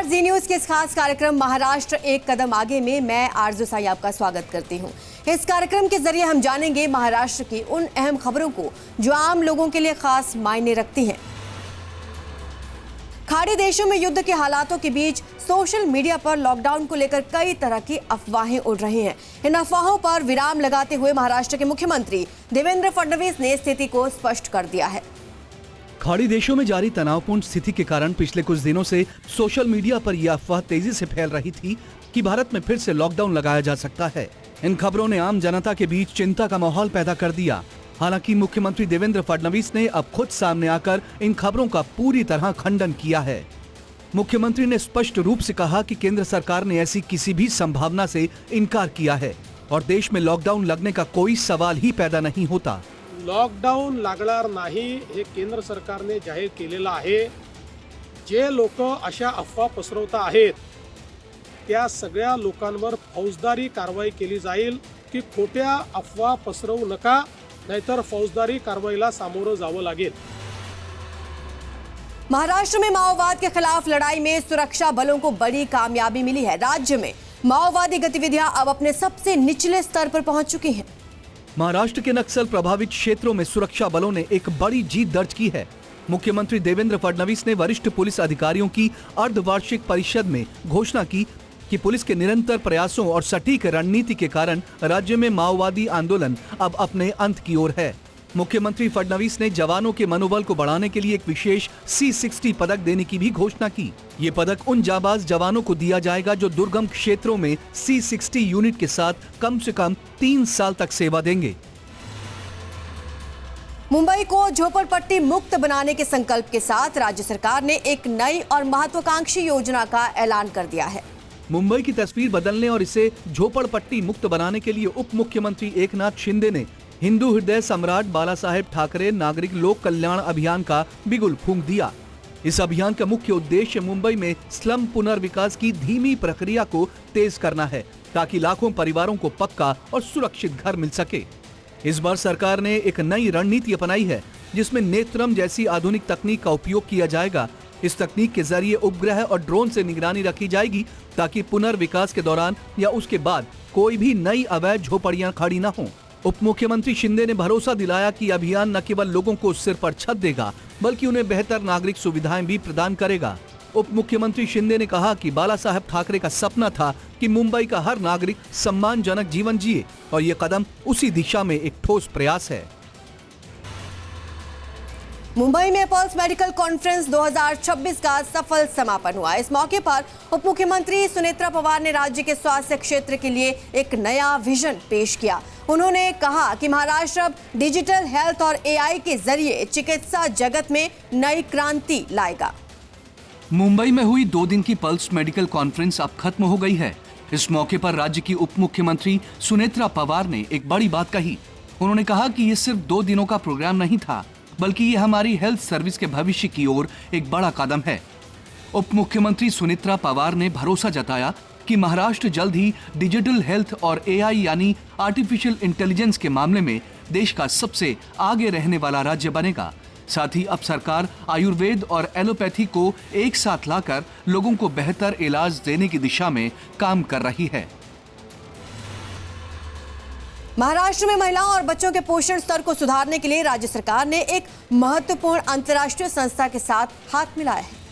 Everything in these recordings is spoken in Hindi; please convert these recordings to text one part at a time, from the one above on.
नमस्कार, जी न्यूज के इस खास कार्यक्रम महाराष्ट्र एक कदम आगे में मैं आरजू साई आपका स्वागत करती हूं। इस कार्यक्रम के जरिए हम जानेंगे महाराष्ट्र की उन अहम खबरों को जो आम लोगों के लिए खास मायने रखती हैं। खाड़ी देशों में युद्ध के हालातों के बीच सोशल मीडिया पर लॉकडाउन को लेकर कई तरह की अफवाहें उड़ रही हैं। इन अफवाहों पर विराम लगाते हुए महाराष्ट्र के मुख्यमंत्री देवेंद्र फडणवीस ने स्थिति को स्पष्ट कर दिया है। खाड़ी देशों में जारी तनावपूर्ण स्थिति के कारण पिछले कुछ दिनों से सोशल मीडिया पर यह अफवाह तेजी से फैल रही थी कि भारत में फिर से लॉकडाउन लगाया जा सकता है। इन खबरों ने आम जनता के बीच चिंता का माहौल पैदा कर दिया। हालांकि मुख्यमंत्री देवेंद्र फडणवीस ने अब खुद सामने आकर इन खबरों का पूरी तरह खंडन किया है। मुख्यमंत्री ने स्पष्ट रूप से कहा कि केंद्र सरकार ने ऐसी किसी भी संभावना से इनकार किया है और देश में लॉकडाउन लगने का कोई सवाल ही पैदा नहीं होता। लॉकडाऊन लागणार नाही हे केंद्र सरकारने जाहीर केलेलं आहे। जे लोक अशा अफवा पसरवता आहेत त्या सगळ्या लोकांवर फौजदारी कारवाई केली जाईल की खोट्या अफवा पसरवू नका, नाहीतर फौजदारी कारवाईला सामोरं जावं लागेल। महाराष्ट्र में माओवाद के खिलाफ लड़ाई में सुरक्षा बलों को बड़ी कामयाबी मिली है। राज्य में माओवादी गतिविधियां अब अपने सबसे निचले स्तर पर पहुंच चुकी हैं। महाराष्ट्र के नक्सल प्रभावित क्षेत्रों में सुरक्षा बलों ने एक बड़ी जीत दर्ज की है। मुख्यमंत्री देवेंद्र फडणवीस ने वरिष्ठ पुलिस अधिकारियों की अर्धवार्षिक परिषद में घोषणा की कि पुलिस के निरंतर प्रयासों और सटीक रणनीति के कारण राज्य में माओवादी आंदोलन अब अपने अंत की ओर है। मुख्यमंत्री फडणवीस ने जवानों के मनोबल को बढ़ाने के लिए एक विशेष C60 पदक देने की भी घोषणा की। ये पदक उन जाबाज जवानों को दिया जाएगा जो दुर्गम क्षेत्रों में C60 यूनिट के साथ कम से कम 3 साल तक सेवा देंगे। मुंबई को झोपड़पट्टी मुक्त बनाने के संकल्प के साथ राज्य सरकार ने एक नई और महत्वाकांक्षी योजना का ऐलान कर दिया है। मुंबई की तस्वीर बदलने और इसे झोपड़पट्टी मुक्त बनाने के लिए उप मुख्यमंत्री एकनाथ शिंदे ने हिंदू हृदय सम्राट बाला साहेब ठाकरे नागरिक लोक कल्याण अभियान का बिगुल फूंक दिया। इस अभियान का मुख्य उद्देश्य मुंबई में स्लम पुनर्विकास की धीमी प्रक्रिया को तेज करना है ताकि लाखों परिवारों को पक्का और सुरक्षित घर मिल सके। इस बार सरकार ने एक नई रणनीति अपनाई है जिसमें नेत्रम जैसी आधुनिक तकनीक का उपयोग किया जाएगा। इस तकनीक के जरिए उपग्रह और ड्रोन से निगरानी रखी जाएगी ताकि पुनर्विकास के दौरान या उसके बाद कोई भी नई अवैध झोपड़ियां खड़ी न हों। उप मुख्यमंत्री शिंदे ने भरोसा दिलाया कि अभियान न केवल लोगों को सिर पर छत देगा बल्कि उन्हें बेहतर नागरिक सुविधाएं भी प्रदान करेगा। उप मुख्यमंत्री शिंदे ने कहा कि बाला साहेब ठाकरे का सपना था कि मुंबई का हर नागरिक सम्मानजनक जीवन जिए और ये कदम उसी दिशा में एक ठोस प्रयास है। मुंबई में पल्स मेडिकल कॉन्फ्रेंस 2026 का सफल समापन हुआ। इस मौके पर उप मुख्यमंत्री सुनेत्रा पवार ने राज्य के स्वास्थ्य क्षेत्र के लिए एक नया विजन पेश किया। उन्होंने कहा कि महाराष्ट्र अब डिजिटल हेल्थ और AI के जरिए चिकित्सा जगत में नई क्रांति लाएगा। मुंबई में हुई 2 दिन की पल्स मेडिकल कॉन्फ्रेंस अब खत्म हो गई है। इस मौके पर राज्य की उप मुख्यमंत्री सुनेत्रा पवार ने एक बड़ी बात कही। उन्होंने कहा कि ये सिर्फ 2 दिनों का प्रोग्राम नहीं था बल्कि ये हमारी हेल्थ सर्विस के भविष्य की ओर एक बड़ा कदम है। उप मुख्यमंत्री सुनेत्रा पवार ने भरोसा जताया कि महाराष्ट्र जल्द ही डिजिटल हेल्थ और AI यानी आर्टिफिशियल इंटेलिजेंस के मामले में देश का सबसे आगे रहने वाला राज्य बनेगा। साथ ही अब सरकार आयुर्वेद और एलोपैथी को एक साथ लाकर लोगों को बेहतर इलाज देने की दिशा में काम कर रही है। महाराष्ट्र में महिलाओं और बच्चों के पोषण स्तर को सुधारने के लिए राज्य सरकार ने एक महत्वपूर्ण अंतर्राष्ट्रीय संस्था के साथ हाथ मिलाया है।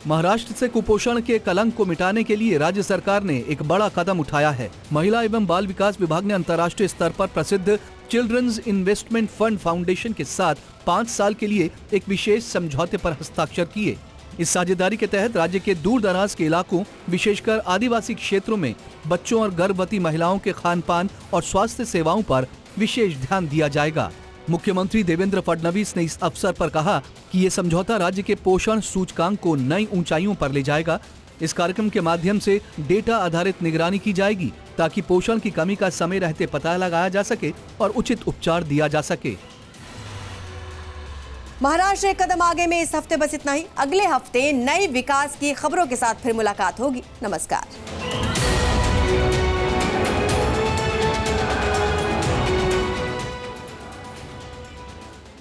महाराष्ट्र से कुपोषण के कलंक को मिटाने के लिए राज्य सरकार ने एक बड़ा कदम उठाया है। महिला एवं बाल विकास विभाग ने अंतर्राष्ट्रीय स्तर पर प्रसिद्ध चिल्ड्रंस इन्वेस्टमेंट फंड फाउंडेशन के साथ 5 साल के लिए एक विशेष समझौते पर हस्ताक्षर किए। इस साझेदारी के तहत राज्य के दूर दराज के इलाकों विशेषकर आदिवासी क्षेत्रों में बच्चों और गर्भवती महिलाओं के खान पान और स्वास्थ्य सेवाओं पर विशेष ध्यान दिया जाएगा। मुख्यमंत्री देवेंद्र फडणवीस ने इस अवसर पर कहा कि ये समझौता राज्य के पोषण सूचकांक को नई ऊंचाइयों पर ले जाएगा। इस कार्यक्रम के माध्यम से डेटा आधारित निगरानी की जाएगी ताकि पोषण की कमी का समय रहते पता लगाया जा सके और उचित उपचार दिया जा सके। महाराष्ट्र एक कदम आगे में इस हफ्ते बस इतना ही। अगले हफ्ते नई विकास की खबरों के साथ फिर मुलाकात होगी। नमस्कार।